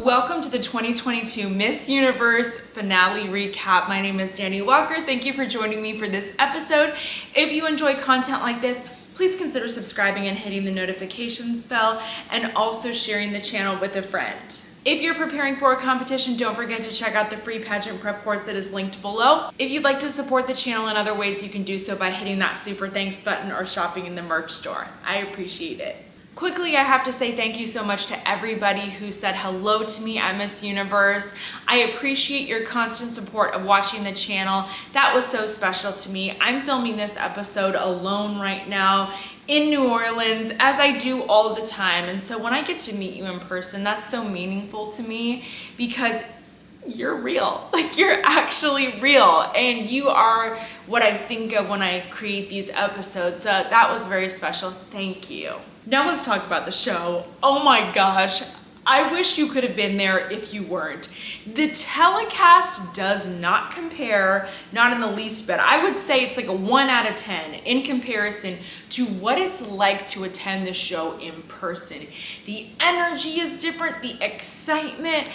Welcome to the 2022 Miss Universe finale recap. My name is Dani Walker. Thank you for joining me for this episode. If you enjoy content like this, please consider subscribing and hitting the notifications bell and also sharing the channel with a friend. If you're preparing for a competition, don't forget to check out the free pageant prep course that is linked below. If you'd like to support the channel in other ways, you can do so by hitting that super thanks button or shopping in the merch store. I appreciate it. Quickly, I have to say thank you so much to everybody who said hello to me at Miss Universe. I appreciate your constant support of watching the channel. That was so special to me. I'm filming this episode alone right now in New Orleans, as I do all the time. And so when I get to meet you in person, that's so meaningful to me because you're real. Like, you're actually real, and you are what I think of when I create these episodes. So that was very special. Thank you. Now let's talk about the show. Oh my gosh, I wish you could have been there if you weren't. The telecast does not compare, not in the least bit. I would say it's like a 1 out of 10 in comparison to what it's like to attend the show in person. The energy is different, the excitement,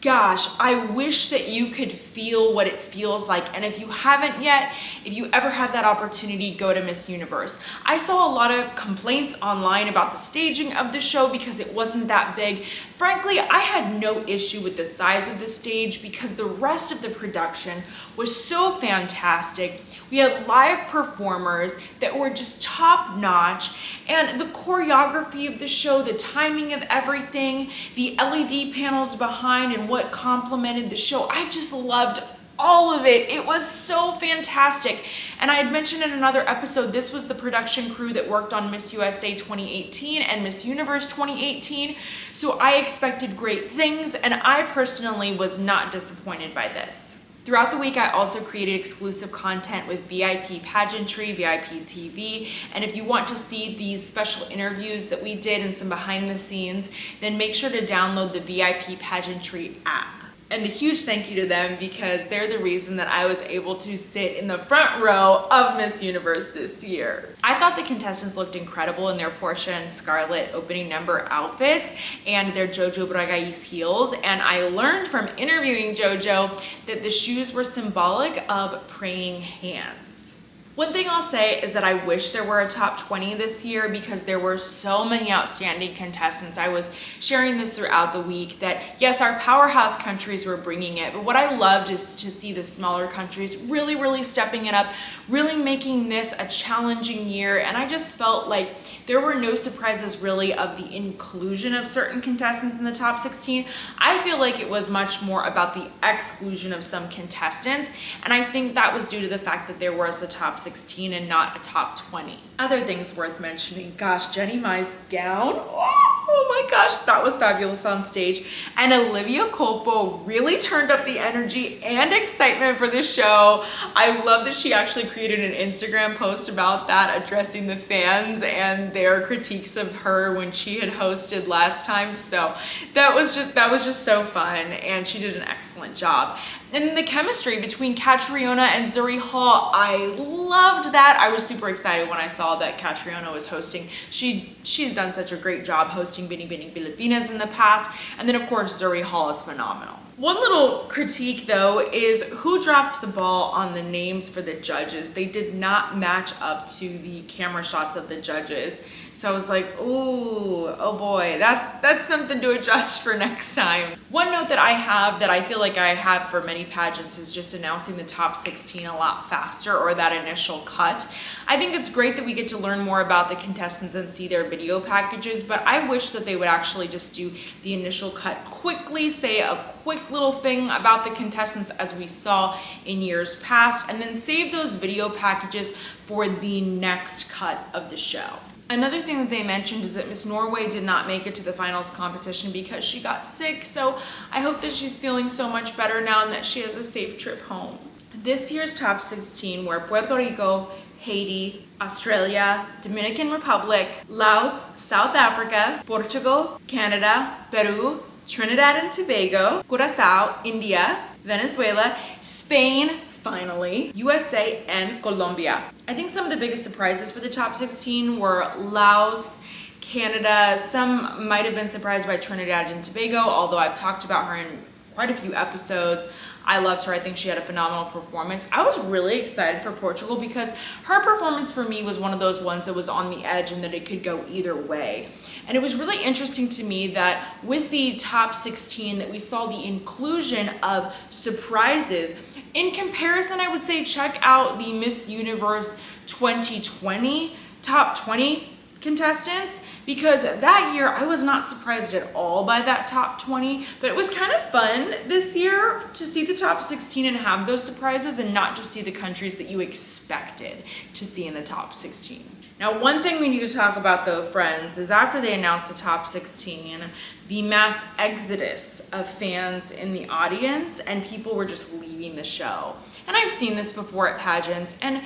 gosh, I wish that you could feel what it feels like. And if you haven't yet, if you ever have that opportunity, go to Miss Universe. I saw a lot of complaints online about the staging of the show because it wasn't that big. Frankly, I had no issue with the size of the stage because the rest of the production was so fantastic. We had live performers that were just top notch, and the choreography of the show, the timing of everything, the LED panels behind and what complemented the show, I just loved all of it. It was so fantastic. And I had mentioned in another episode, this was the production crew that worked on Miss USA 2018 and Miss Universe 2018. So I expected great things, and I personally was not disappointed by this. Throughout the week, I also created exclusive content with VIP Pageantry, VIP TV, and if you want to see these special interviews that we did and some behind the scenes, then make sure to download the VIP Pageantry app. And a huge thank you to them because they're the reason that I was able to sit in the front row of Miss Universe this year. I thought the contestants looked incredible in their Portia and Scarlett opening number outfits and their Jojo Bragais heels. And I learned from interviewing Jojo that the shoes were symbolic of praying hands. One thing I'll say is that I wish there were a top 20 this year because there were so many outstanding contestants. I was sharing this throughout the week that yes, our powerhouse countries were bringing it, but what I loved is to see the smaller countries really stepping it up, really making this a challenging year. And I just felt like there were no surprises really of the inclusion of certain contestants in the top 16. I feel like it was much more about the exclusion of some contestants, and I think that was due to the fact that there was a top 16 and not a top 20. Other things worth mentioning, gosh, Jenny Mai's gown, oh my gosh, that was fabulous on stage. And Olivia Culpo really turned up the energy and excitement for the show. I love that she actually created an Instagram post about that, addressing the fans and their critiques of her when she had hosted last time. So that was just so fun, and she did an excellent job. And the chemistry between Catriona and Zuri Hall, I loved that. I was super excited when I saw that Catriona was hosting. She's done such a great job hosting Bini Bini Filipinas in the past. And then of course, Zuri Hall is phenomenal. One little critique though is who dropped the ball on the names for the judges. They did not match up to the camera shots of the judges. So I was like, ooh, oh boy, that's something to adjust for next time. One note that I have that I feel like I have for many pageants is just announcing the top 16 a lot faster, or that initial cut. I think it's great that we get to learn more about the contestants and see their video packages, but I wish that they would actually just do the initial cut quickly, say a quick little thing about the contestants as we saw in years past, and then save those video packages for the next cut of the show. Another thing that they mentioned is that Miss Norway did not make it to the finals competition because she got sick, so I hope that she's feeling so much better now and that she has a safe trip home. This year's top 16 were Puerto Rico, Haiti, Australia, Dominican Republic, Laos, South Africa, Portugal, Canada, Peru, Trinidad and Tobago, Curacao, India, Venezuela, Spain, finally, USA, and Colombia. I think some of the biggest surprises for the top 16 were Laos, Canada. Some might have been surprised by Trinidad and Tobago, although I've talked about her in quite a few episodes. I loved her. I think she had a phenomenal performance. I was really excited for Portugal because her performance for me was one of those ones that was on the edge and that it could go either way. And it was really interesting to me that with the top 16 that we saw the inclusion of surprises. In comparison, I would say check out the Miss Universe 2020 top 20 contestants, because that year I was not surprised at all by that top 20, but it was kind of fun this year to see the top 16 and have those surprises and not just see the countries that you expected to see in the top 16. Now, one thing we need to talk about though, friends, is after they announced the top 16, the mass exodus of fans in the audience and people were just leaving the show. And I've seen this before at pageants, and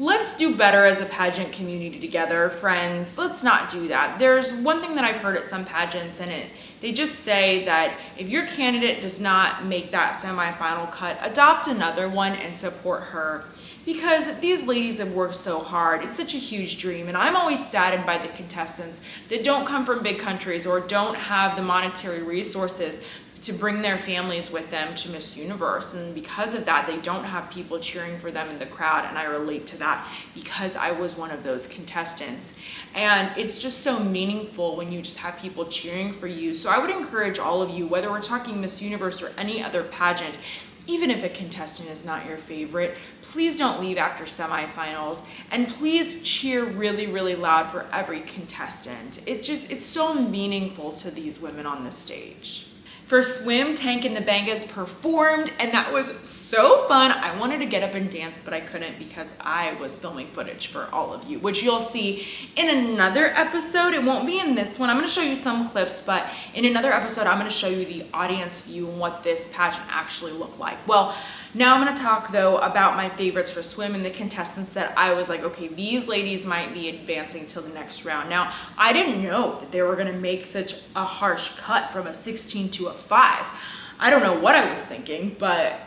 let's do better as a pageant community together, friends. Let's not do that. There's one thing that I've heard at some pageants, and they just say that if your candidate does not make that semifinal cut, adopt another one and support her. Because these ladies have worked so hard. It's such a huge dream. And I'm always saddened by the contestants that don't come from big countries or don't have the monetary resources to bring their families with them to Miss Universe. And because of that, they don't have people cheering for them in the crowd. And I relate to that because I was one of those contestants. And it's just so meaningful when you just have people cheering for you. So I would encourage all of you, whether we're talking Miss Universe or any other pageant, even if a contestant is not your favorite, please don't leave after semifinals, and please cheer really, really loud for every contestant. It's so meaningful to these women on the stage. For swim, Tank and the Bangas performed, and that was so fun. I wanted to get up and dance, but I couldn't because I was filming footage for all of you, which you'll see in another episode. It won't be in this one. I'm gonna show you some clips, but in another episode, I'm gonna show you the audience view and what this pageant actually looked like. Well, now I'm gonna talk though about my favorites for swim and the contestants that I was like, okay, these ladies might be advancing to the next round. Now, I didn't know that they were gonna make such a harsh cut from a 16 to a 5. I don't know what I was thinking, but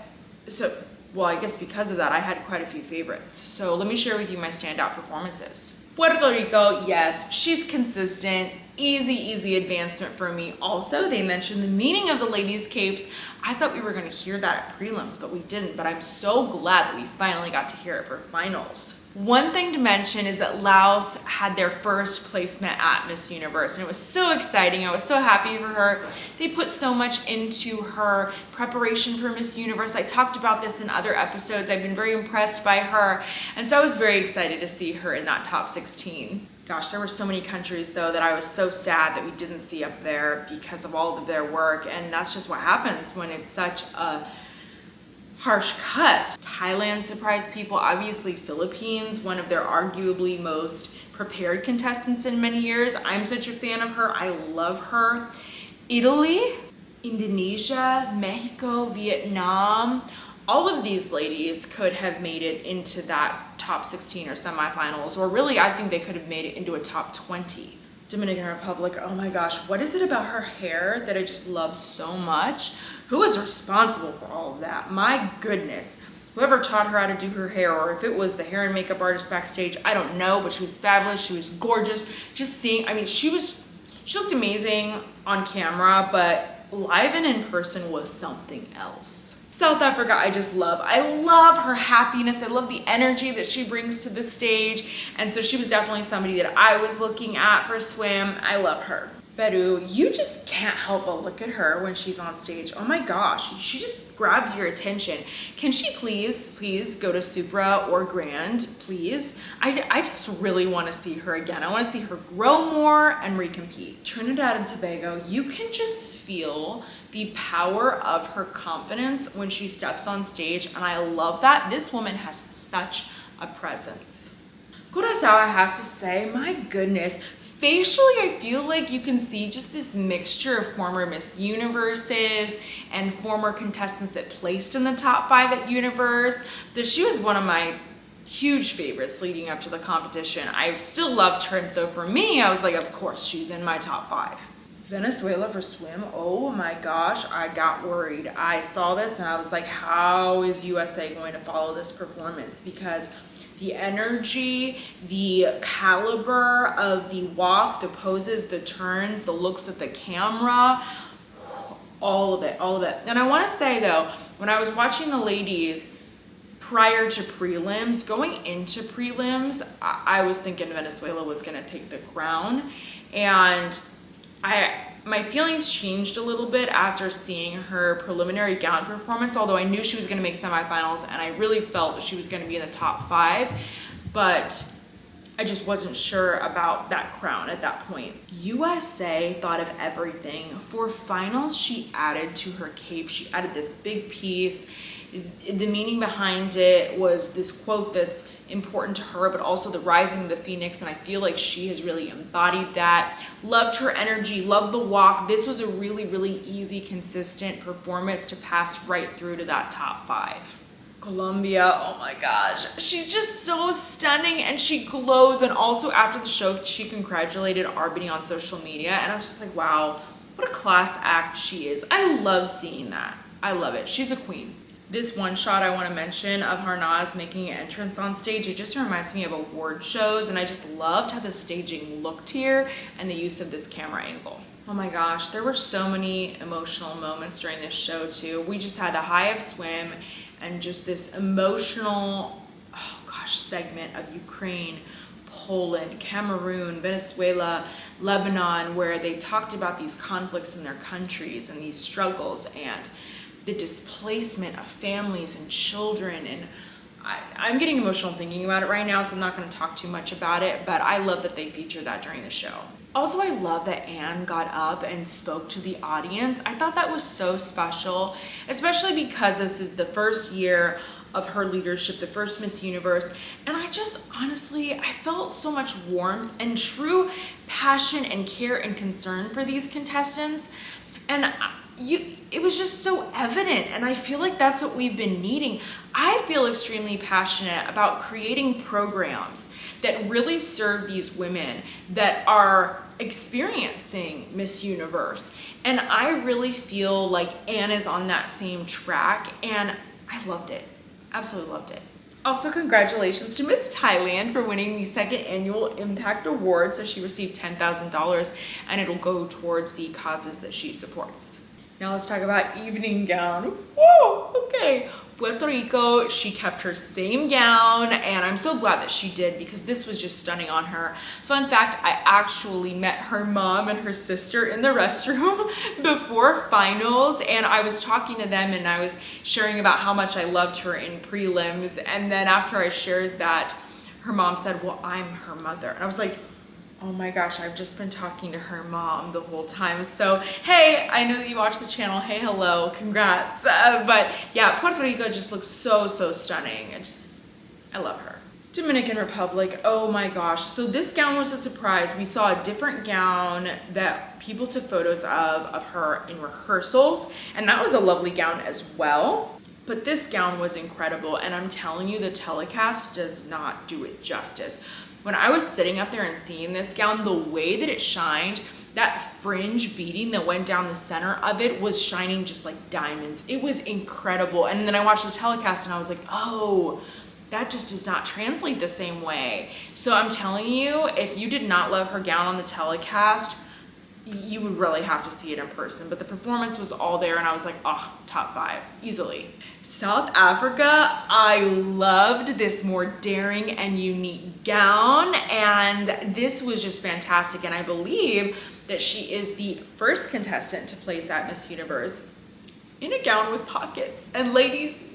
well, I guess because of that, I had quite a few favorites. So let me share with you my standout performances. Puerto Rico, yes, she's consistent. Easy advancement for me. Also, they mentioned the meaning of the ladies' capes. I thought we were going to hear that at prelims, but we didn't. But I'm so glad that we finally got to hear it for finals. One thing to mention is that Laos had their first placement at Miss Universe, and it was so exciting. I was so happy for her. They put so much into her preparation for Miss Universe. I talked about this in other episodes. I've been very impressed by her, and so I was very excited to see her in that top 16. Gosh, there were so many countries though that I was so sad that we didn't see up there because of all of their work, and that's just what happens when it's such a harsh cut. Thailand surprised people, obviously Philippines, one of their arguably most prepared contestants in many years. I'm such a fan of her, I love her. Italy, Indonesia, Mexico, Vietnam, all of these ladies could have made it into that top 16 or semifinals, or really I think they could have made it into a top 20. Dominican Republic, oh my gosh, what is it about her hair that I just love so much? Who is responsible for all of that? My goodness. Whoever taught her how to do her hair, or if it was the hair and makeup artist backstage, I don't know, but she was fabulous, she was gorgeous. Just seeing, I mean, she looked amazing on camera, but live and in person was something else. South Africa, I just love. I love her happiness. I love the energy that she brings to the stage. And so she was definitely somebody that I was looking at for swim. I love her. Peru, you just can't help but look at her when she's on stage. Oh my gosh, she just grabs your attention. Can she please go to Supra or Grand, please? I just really want to see her again. I want to see her grow more and recompete. Trinidad and Tobago, you can just feel the power of her confidence when she steps on stage, and I love that. This woman has such a presence. Curaçao, I have to say, my goodness, facially, I feel like you can see just this mixture of former Miss Universes and former contestants that placed in the top 5 at Universe. That she was one of my huge favorites leading up to the competition. I still loved her, and so for me, I was like, of course, she's in my top 5. Venezuela for swim, oh my gosh, I got worried. I saw this and I was like, how is USA going to follow this performance? Because the energy, the caliber of the walk, the poses, the turns, the looks at the camera, all of it, all of it. And I want to say though, when I was watching the ladies prior to prelims, going into prelims, I was thinking Venezuela was going to take the crown, and my feelings changed a little bit after seeing her preliminary gown performance, although I knew she was going to make semifinals and I really felt that she was going to be in the top 5, but I just wasn't sure about that crown at that point. USA thought of everything. For finals, she added to her cape. She added this big piece. The meaning behind it was this quote that's important to her, but also the rising of the phoenix, and I feel like she has really embodied that. Loved her energy, loved the walk. This was a really, really easy, consistent performance to pass right through to that top 5. Colombia, oh my gosh, she's just so stunning and she glows. And also after the show, she congratulated R'Bonney on social media, and I was just like, wow, what a class act she is. I love seeing that. I love it. She's a queen. This one shot I want to mention of Harnaz making an entrance on stage, it just reminds me of award shows, and I just loved how the staging looked here and the use of this camera angle. Oh my gosh, there were so many emotional moments during this show too. We just had a high of swim and just this emotional, oh gosh, segment of Ukraine, Poland, Cameroon, Venezuela, Lebanon, where they talked about these conflicts in their countries and these struggles and the displacement of families and children. And I'm getting emotional thinking about it right now, so I'm not going to talk too much about it, but I love that they featured that during the show. Also, I love that Anne got up and spoke to the audience. I thought that was so special, especially because this is the first year of her leadership, the first Miss Universe, and I just honestly, I felt so much warmth and true passion and care and concern for these contestants, and it was just so evident, and I feel like that's what we've been needing. I feel extremely passionate about creating programs that really serve these women that are experiencing Miss Universe, and I really feel like Anne is on that same track, and I loved it. Absolutely loved it. Also, congratulations to Miss Thailand for winning the 2nd Annual Impact Award. So she received $10,000 and it'll go towards the causes that she supports. Now let's talk about evening gown. Whoa, okay. Puerto Rico, she kept her same gown, and I'm so glad that she did because this was just stunning on her. Fun fact, I actually met her mom and her sister in the restroom before finals, and I was talking to them and I was sharing about how much I loved her in prelims, and then after I shared that, her mom said, well, I'm her mother. And I was like, oh my gosh, I've just been talking to her mom the whole time. So, hey, I know that you watch the channel. Hey, hello, congrats. But yeah, Puerto Rico just looks so, so stunning. I love her. Dominican Republic, oh my gosh. So this gown was a surprise. We saw a different gown that people took photos of her in rehearsals, and that was a lovely gown as well. But this gown was incredible, and I'm telling you, the telecast does not do it justice. When I was sitting up there and seeing this gown, the way that it shined, that fringe beading that went down the center of it was shining just like diamonds. It was incredible. And then I watched the telecast and I was like, oh, that just does not translate the same way. So I'm telling you, if you did not love her gown on the telecast, you would really have to see it in person. But the performance was all there and I was like, oh, top 5, easily. South Africa, I loved this more daring and unique gown, and this was just fantastic. And I believe that she is the first contestant to place at Miss Universe in a gown with pockets. And ladies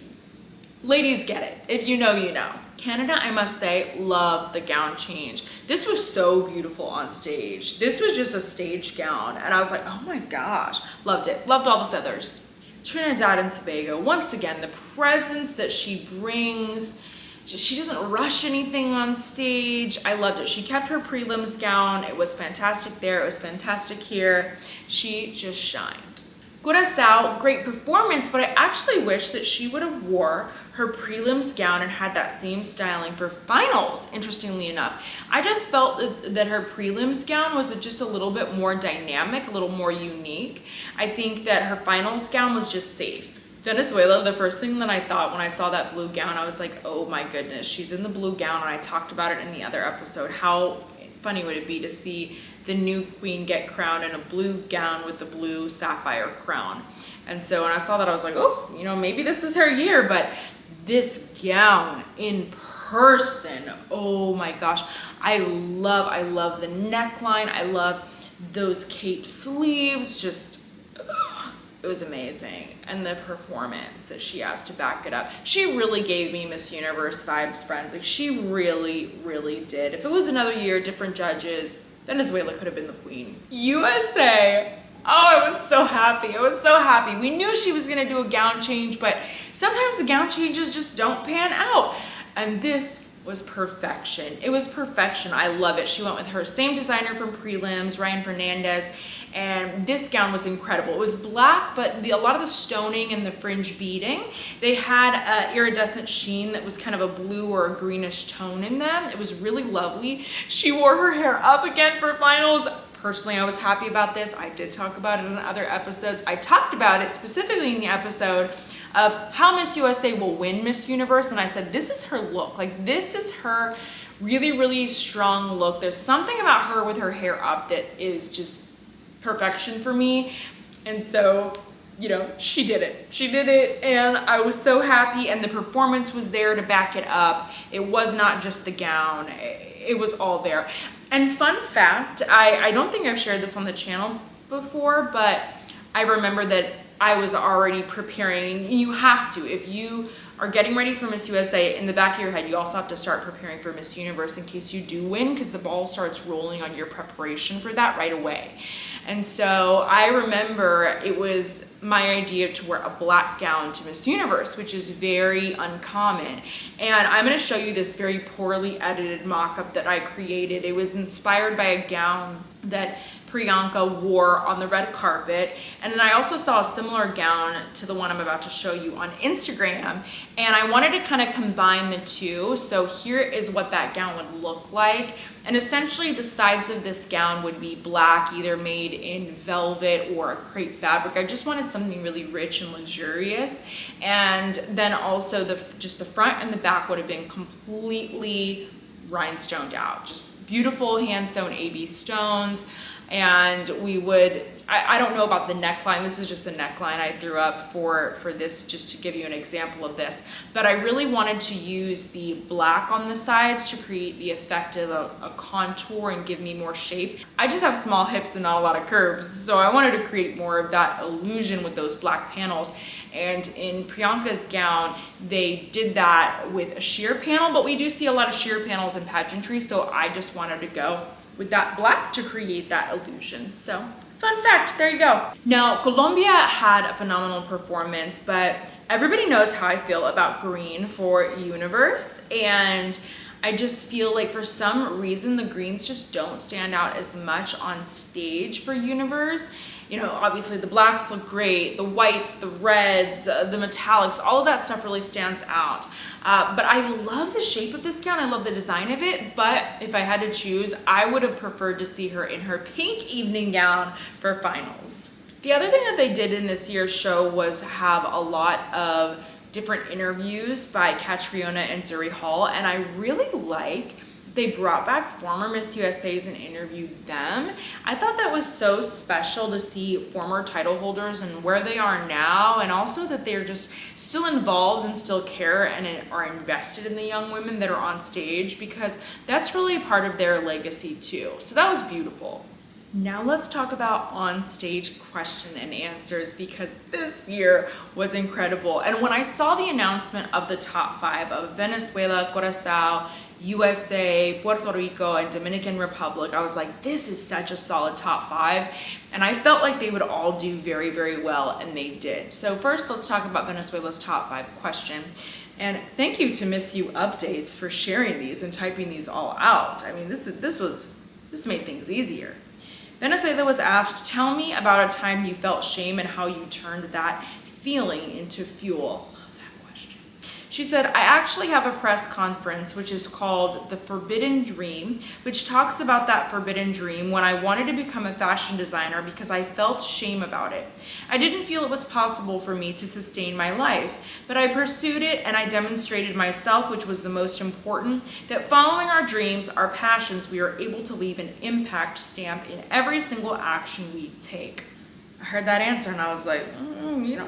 get it. If you know, you know. Canada, I must say, loved the gown change. This was so beautiful on stage. This was just a stage gown, and I was like, oh my gosh, loved it. Loved all the feathers. Trinidad and Tobago, once again, the presence that she brings, she doesn't rush anything on stage. I loved it. She kept her prelims gown. It was fantastic there. It was fantastic here. She just shined. Curaçao, great performance, but I actually wish that she would have wore her prelims gown and had that same styling for finals, interestingly enough. I just felt that her prelims gown was just a little bit more dynamic, a little more unique. I think that her finals gown was just safe. Venezuela, the first thing that I thought when I saw that blue gown, I was like, oh my goodness, she's in the blue gown, and I talked about it in the other episode. How funny would it be to see the new queen get crowned in a blue gown with the blue sapphire crown? And so when I saw that, I was like, oh, you know, maybe this is her year. But this gown in person, oh my gosh, I love the neckline. I love those cape sleeves, just it was amazing. And the performance that she has to back it up. She really gave me Miss Universe vibes, friends. Like, she really did. If it was another year, different judges, Venezuela could have been the queen. USA. Oh, I was so happy. I was so happy. We knew she was gonna do a gown change, but sometimes the gown changes just don't pan out. And this was perfection. It was perfection. I love it. She went with her same designer from prelims, Ryan Fernandez, and this gown was incredible. It was black, but a lot of the stoning and the fringe beading, they had an iridescent sheen that was kind of a blue or a greenish tone in them. It was really lovely. She wore her hair up again for finals. Personally, I was happy about this. I did talk about it in other episodes. I talked about it specifically in the episode of how Miss USA will win Miss Universe, and I said, this is her look. Like, this is her really strong look. There's something about her with her hair up that is just perfection for me. And so, you know, she did it. She did it, and I was so happy, and the performance was there to back it up. It was not just the gown. It was all there. And fun fact, I don't think I've shared this on the channel before, but I remember that I was already preparing. You have to, if you are getting ready for Miss USA, in the back of your head, you also have to start preparing for Miss Universe in case you do win, because the ball starts rolling on your preparation for that right away. And so I remember it was my idea to wear a black gown to Miss Universe, which is very uncommon. And I'm gonna show you this very poorly edited mock-up that I created. It was inspired by a gown that Priyanka wore on the red carpet, and then I also saw a similar gown to the one I'm about to show you on Instagram, and I wanted to kind of combine the two. So here is what that gown would look like, and essentially the sides of this gown would be black, either made in velvet or a crepe fabric. I just wanted something really rich and luxurious, and then also just the front and the back would have been completely rhinestoned out, just beautiful hand-sewn AB stones. And we would, I don't know about the neckline. This is just a neckline I threw up for this, just to give you an example of this. But I really wanted to use the black on the sides to create the effect of a contour and give me more shape. I just have small hips and not a lot of curves, so I wanted to create more of that illusion with those black panels. And in Priyanka's gown, they did that with a sheer panel, but we do see a lot of sheer panels in pageantry, so I just wanted to go with that black to create that illusion. So, fun fact, there you go. Now, Colombia had a phenomenal performance, but everybody knows how I feel about green for Universe, and I just feel like for some reason the greens just don't stand out as much on stage for Universe. You know, obviously the blacks look great, the whites, the reds, the metallics, all of that stuff really stands out. But I love the shape of this gown, I love the design of it, but if I had to choose, I would have preferred to see her in her pink evening gown for finals. The other thing that they did in this year's show was have a lot of different interviews by Catriona and Zuri Hall, and I really like they brought back former Miss USAs and interviewed them. I thought that was so special to see former title holders and where they are now, and also that they're just still involved and still care and are invested in the young women that are on stage, because that's really part of their legacy too. So that was beautiful. Now let's talk about on-stage question and answers, because this year was incredible. And when I saw the announcement of the top 5 of Venezuela, Curaçao, USA, Puerto Rico, and Dominican Republic, I was like, this is such a solid top 5. And I felt like they would all do very well, and they did. So first, let's talk about Venezuela's top 5 question. And thank you to Miss You Updates for sharing these and typing these all out. I mean, this made things easier. Venezuela was asked, tell me about a time you felt shame and how you turned that feeling into fuel. Love that question. She said, I actually have a press conference which is called The Forbidden Dream, which talks about that forbidden dream when I wanted to become a fashion designer because I felt shame about it. I didn't feel it was possible for me to sustain my life, but I pursued it and I demonstrated myself, which was the most important, that following our dreams, our passions, we are able to leave an impact stamp in every single action we take. I heard that answer and I was like,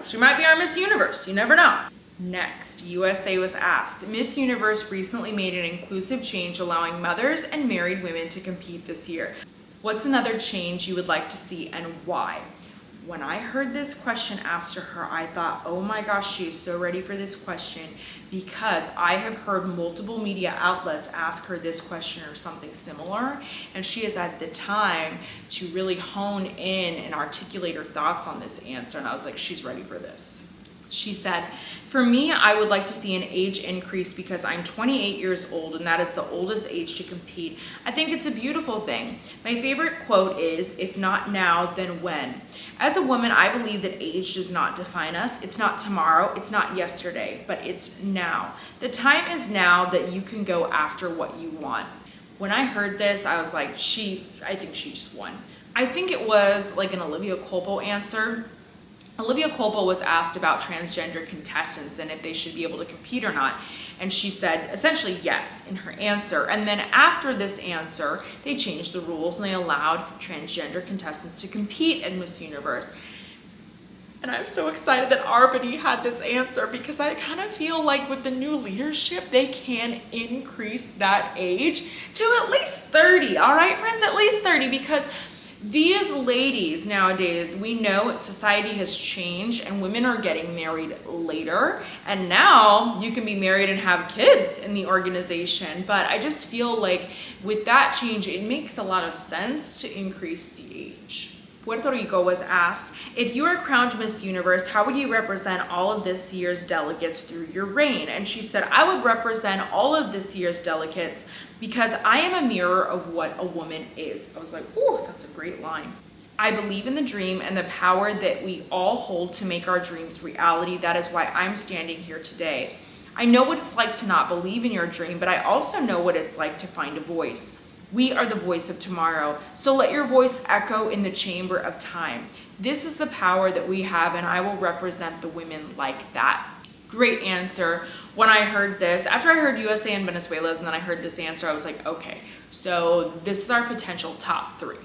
she might be our Miss Universe. You never know. Next, USA was asked, Miss Universe recently made an inclusive change allowing mothers and married women to compete this year. What's another change you would like to see and why? When I heard this question asked to her, I thought, oh my gosh, she is so ready for this question, because I have heard multiple media outlets ask her this question or something similar, and she has had the time to really hone in and articulate her thoughts on this answer, and I was like, she's ready for this. She said, for me, I would like to see an age increase because I'm 28 years old and that is the oldest age to compete. I think it's a beautiful thing. My favorite quote is, if not now, then when? As a woman, I believe that age does not define us. It's not tomorrow, it's not yesterday, but it's now. The time is now that you can go after what you want. When I heard this, I was like, I think she just won. I think it was like an Olivia Culpo answer. Olivia Culpo was asked about transgender contestants and if they should be able to compete or not. And she said essentially yes in her answer. And then after this answer, they changed the rules and they allowed transgender contestants to compete in Miss Universe. And I'm so excited that R'Bonney had this answer because I kind of feel like with the new leadership, they can increase that age to at least 30. All right, friends, at least 30, because these ladies nowadays, we know society has changed and women are getting married later, and now you can be married and have kids in the organization. But I just feel like with that change, it makes a lot of sense to increase the age. Puerto Rico was asked, if you were crowned Miss Universe, how would you represent all of this year's delegates through your reign? And she said, I would represent all of this year's delegates because I am a mirror of what a woman is. I was like, ooh, that's a great line. I believe in the dream and the power that we all hold to make our dreams reality. That is why I'm standing here today. I know what it's like to not believe in your dream, but I also know what it's like to find a voice. We are the voice of tomorrow, so let your voice echo in the chamber of time. This is the power that we have, and I will represent the women like that. Great answer. When I heard this, after I heard USA and Venezuela's, and then I heard this answer, I was like, okay, so this is our potential top 3.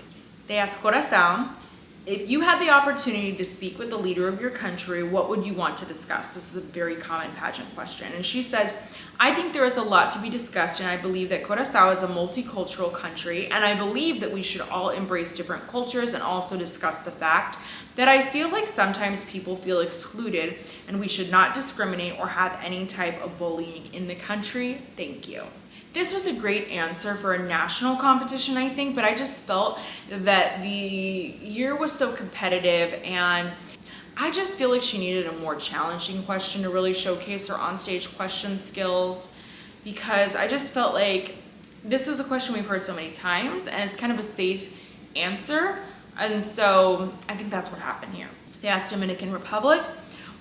They asked Corazon, if you had the opportunity to speak with the leader of your country, what would you want to discuss? This is a very common pageant question. And she said, I think there is a lot to be discussed, and I believe that Curaçao is a multicultural country, and I believe that we should all embrace different cultures and also discuss the fact that I feel like sometimes people feel excluded, and we should not discriminate or have any type of bullying in the country. Thank you. This was a great answer for a national competition, I think, but I just felt that the year was so competitive, and I just feel like she needed a more challenging question to really showcase her onstage question skills, because I just felt like this is a question we've heard so many times and it's kind of a safe answer. And so I think that's what happened here. They asked Dominican Republic,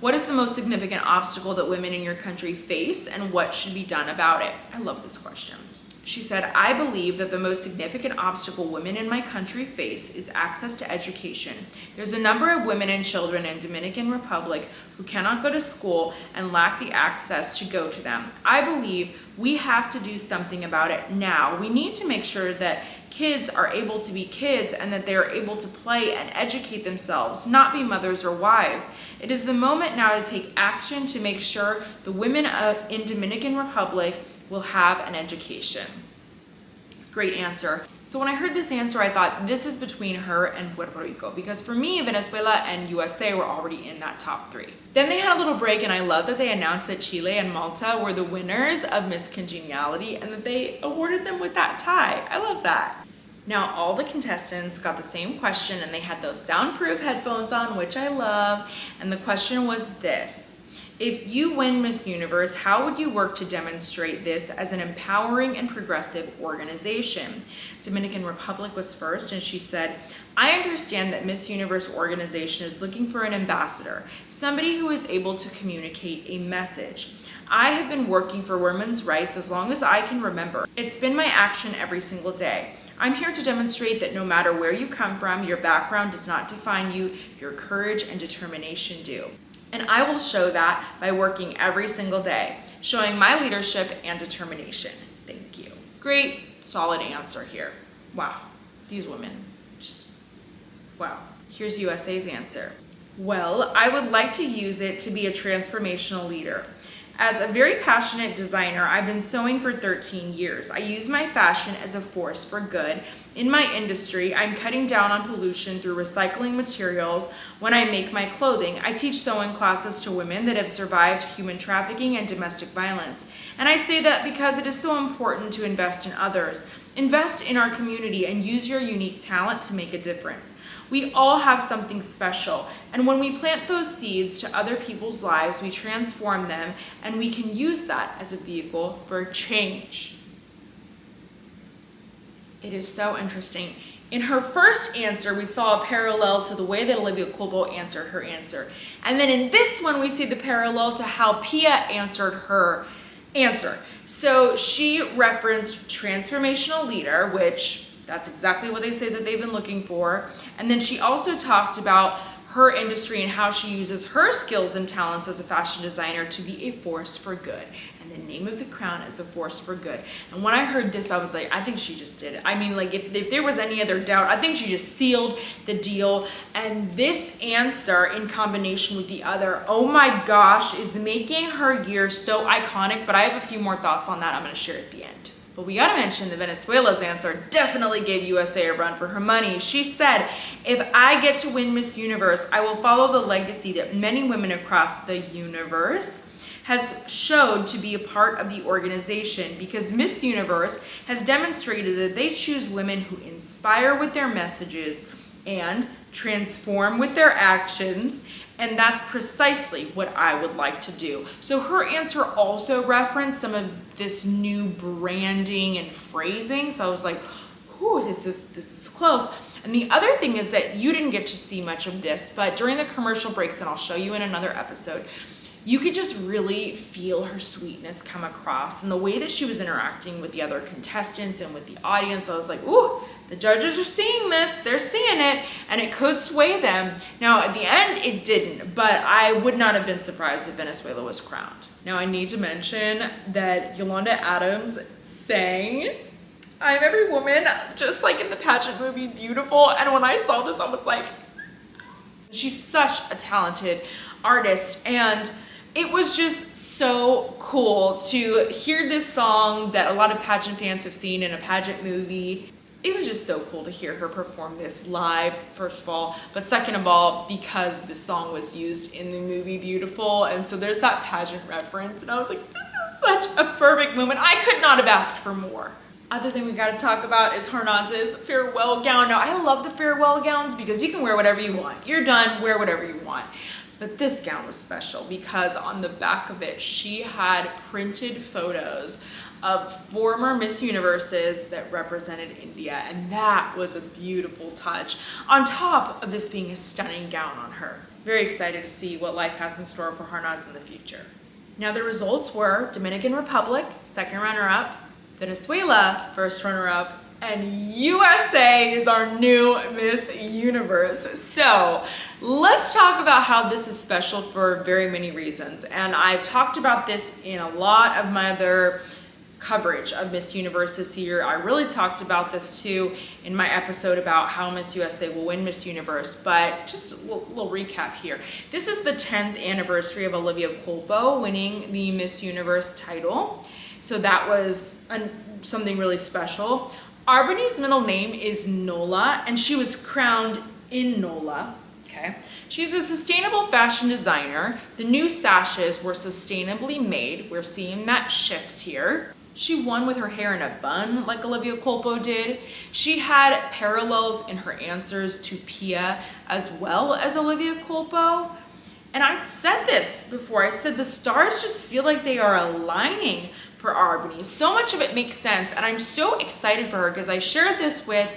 what is the most significant obstacle that women in your country face and what should be done about it? I love this question. She said, I believe that the most significant obstacle women in my country face is access to education. There's a number of women and children in Dominican Republic who cannot go to school and lack the access to go to them. I believe we have to do something about it now. We need to make sure that kids are able to be kids and that they're able to play and educate themselves, not be mothers or wives. It is the moment now to take action to make sure the women in Dominican Republic will have an education. Great answer. So when I heard this answer, I thought this is between her and Puerto Rico, because for me, Venezuela and USA were already in that top 3. Then they had a little break, and I love that they announced that Chile and Malta were the winners of Miss Congeniality and that they awarded them with that tie. I love that. Now all the contestants got the same question and they had those soundproof headphones on, which I love. And the question was this: if you win Miss Universe, how would you work to demonstrate this as an empowering and progressive organization? Dominican Republic was first, and she said, I understand that Miss Universe organization is looking for an ambassador, somebody who is able to communicate a message. I have been working for women's rights as long as I can remember. It's been my action every single day. I'm here to demonstrate that no matter where you come from, your background does not define you, your courage and determination do. And I will show that by working every single day, showing my leadership and determination. Thank you. Great, solid answer here. Wow, these women, just wow. Here's USA's answer. Well, I would like to use it to be a transformational leader. As a very passionate designer, I've been sewing for 13 years. I use my fashion as a force for good. In my industry, I'm cutting down on pollution through recycling materials. When I make my clothing, I teach sewing classes to women that have survived human trafficking and domestic violence. And I say that because it is so important to invest in others. Invest in our community and use your unique talent to make a difference. We all have something special, and when we plant those seeds to other people's lives, we transform them, and we can use that as a vehicle for change. It is so interesting. In her first answer, we saw a parallel to the way that Olivia Culpo answered her answer. And then in this one, we see the parallel to how Pia answered her answer. So she referenced transformational leader, which that's exactly what they say that they've been looking for. And then she also talked about her industry and how she uses her skills and talents as a fashion designer to be a force for good. And the name of the crown is a force for good. And when I heard this, I was like, I think she just did it. I mean, like if there was any other doubt, I think she just sealed the deal. And this answer in combination with the other, oh my gosh, is making her year so iconic. But I have a few more thoughts on that I'm going to share at the end. But we gotta mention that Venezuela's answer definitely gave USA a run for her money. She said, if I get to win Miss Universe, I will follow the legacy that many women across the universe has showed to be a part of the organization, because Miss Universe has demonstrated that they choose women who inspire with their messages and transform with their actions. And that's precisely what I would like to do. So her answer also referenced some of this new branding and phrasing. So I was like, ooh, this is close. And the other thing is that you didn't get to see much of this, but during the commercial breaks, and I'll show you in another episode, you could just really feel her sweetness come across, and the way that she was interacting with the other contestants and with the audience. I was like, ooh, the judges are seeing this, they're seeing it, and it could sway them. Now, at the end, it didn't, but I would not have been surprised if Venezuela was crowned. Now, I need to mention that Yolanda Adams sang I'm Every Woman, just like in the pageant movie, beautiful. And when I saw this, I was like, she's such a talented artist, and it was just so cool to hear this song that a lot of pageant fans have seen in a pageant movie. It was just so cool to hear her perform this live, first of all, but second of all, because this song was used in the movie Beautiful, and so there's that pageant reference, and I was like, this is such a perfect moment. I could not have asked for more. Other thing we gotta talk about is Harnaz's farewell gown. Now, I love the farewell gowns because you can wear whatever you want. You're done, wear whatever you want. But this gown was special because on the back of it, she had printed photos of former Miss Universes that represented India, and that was a beautiful touch, on top of this being a stunning gown on her. Very excited to see what life has in store for Harnaz in the future. Now, the results were Dominican Republic, second runner-up, Venezuela, first runner-up, and USA is our new Miss Universe. So let's talk about how this is special for very many reasons. And I've talked about this in a lot of my other coverage of Miss Universe this year. I really talked about this too in my episode about how Miss USA will win Miss Universe, but just a little recap here. This is the 10th anniversary of Olivia Culpo winning the Miss Universe title. So that was something really special. R'Bonney's middle name is Nola, and she was crowned in Nola. Okay. She's a sustainable fashion designer. The new sashes were sustainably made. We're seeing that shift here. She won with her hair in a bun like Olivia Culpo did. She had parallels in her answers to Pia as well as Olivia Culpo. And I said this before. I said the stars just feel like they are aligning for R'Bonney. So much of it makes sense, and I'm so excited for her because I shared this with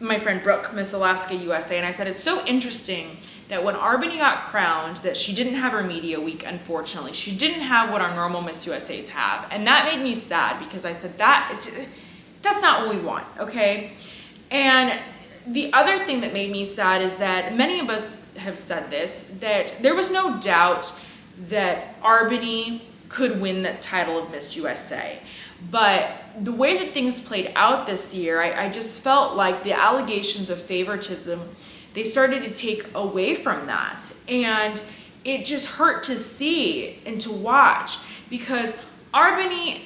my friend Brooke, Miss Alaska USA, and I said it's so interesting that when R'Bonney got crowned, that she didn't have her media week, unfortunately. She didn't have what our normal Miss USAs have. And that made me sad because I said, that's not what we want, okay? And the other thing that made me sad is that many of us have said this, that there was no doubt that R'Bonney could win the title of Miss USA. But the way that things played out this year, I just felt like the allegations of favoritism, they started to take away from that. And it just hurt to see and to watch, because R'Bonney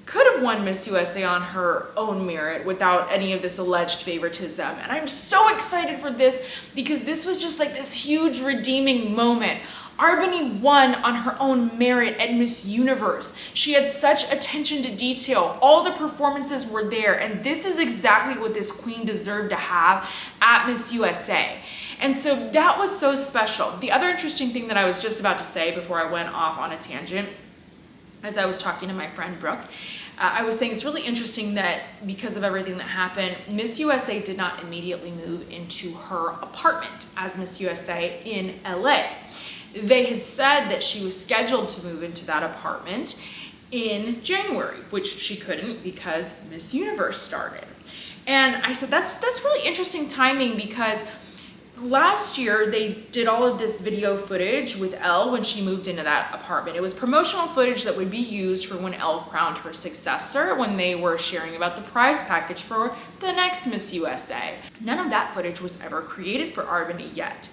could have won Miss USA on her own merit without any of this alleged favoritism. And I'm so excited for this because this was just like this huge redeeming moment. R'Bonney won on her own merit at Miss Universe. She had such attention to detail. All the performances were there, and this is exactly what this queen deserved to have at Miss USA. And so that was so special. The other interesting thing that I was just about to say before I went off on a tangent, as I was talking to my friend Brooke, I was saying it's really interesting that because of everything that happened, Miss USA did not immediately move into her apartment as Miss USA in LA. They had said that she was scheduled to move into that apartment in January, which she couldn't because Miss Universe started. And I said, that's really interesting timing, because last year they did all of this video footage with Elle when she moved into that apartment. It was promotional footage that would be used for when Elle crowned her successor, when they were sharing about the prize package for the next Miss USA. None of that footage was ever created for R'Bonney yet.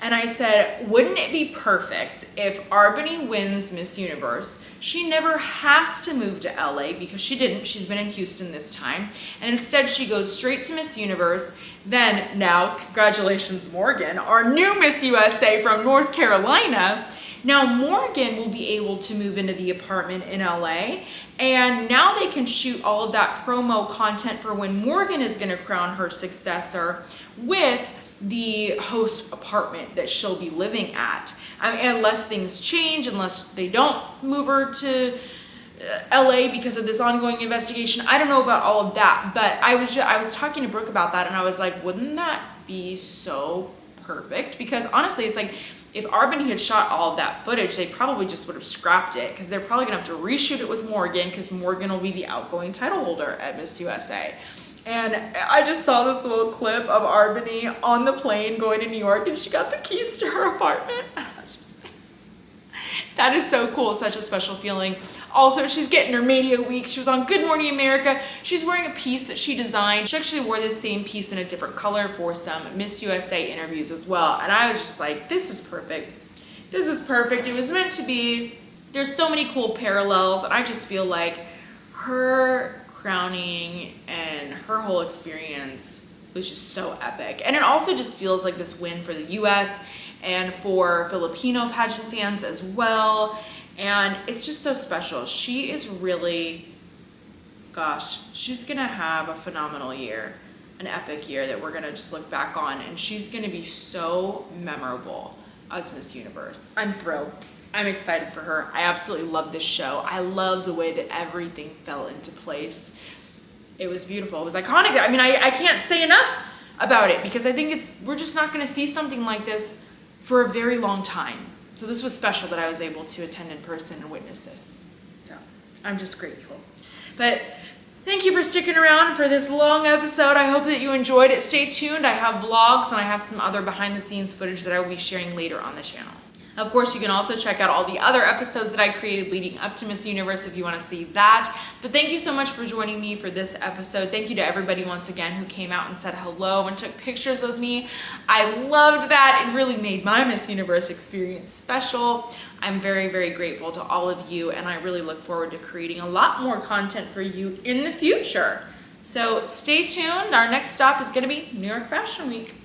And I said, wouldn't it be perfect if R'Bonney wins Miss Universe? She never has to move to LA because she didn't. She's been in Houston this time. And instead she goes straight to Miss Universe. Then now, congratulations, Morgan, our new Miss USA from North Carolina. Now Morgan will be able to move into the apartment in LA. And now they can shoot all of that promo content for when Morgan is going to crown her successor with the host apartment that she'll be living at. I mean, unless things change, unless they don't move her to LA because of this ongoing investigation. I don't know about all of that, but I was talking to Brooke about that, and I was like, wouldn't that be so perfect? Because honestly, it's like, if R'Bonney had shot all of that footage, they probably just would have scrapped it, because they're probably gonna have to reshoot it with Morgan, because Morgan will be the outgoing title holder at Miss USA. And I just saw this little clip of R'Bonney on the plane going to New York, and she got the keys to her apartment. And I was just, that is so cool. It's such a special feeling. Also, she's getting her media week. She was on Good Morning America. She's wearing a piece that she designed. She actually wore this same piece in a different color for some Miss USA interviews as well. And I was just like, this is perfect. This is perfect. It was meant to be. There's so many cool parallels, and I just feel like her crowning and her whole experience was just so epic. And it also just feels like this win for the US and for Filipino pageant fans as well. And it's just so special. She is really, gosh, she's gonna have a phenomenal year, an epic year that we're gonna just look back on, and she's gonna be so memorable as Miss Universe. I'm thrilled. I'm excited for her. I absolutely love this show. I love the way that everything fell into place. It was beautiful. It was iconic. I mean, I can't say enough about it, because I think we're just not gonna see something like this for a very long time. So this was special that I was able to attend in person and witness this. So I'm just grateful. But thank you for sticking around for this long episode. I hope that you enjoyed it. Stay tuned. I have vlogs, and I have some other behind the scenes footage that I will be sharing later on the channel. Of course, you can also check out all the other episodes that I created leading up to Miss Universe if you want to see that. But thank you so much for joining me for this episode. Thank you to everybody once again who came out and said hello and took pictures with me. I loved that. It really made my Miss Universe experience special. I'm very, very grateful to all of you, and I really look forward to creating a lot more content for you in the future. So stay tuned. Our next stop is going to be New York Fashion Week.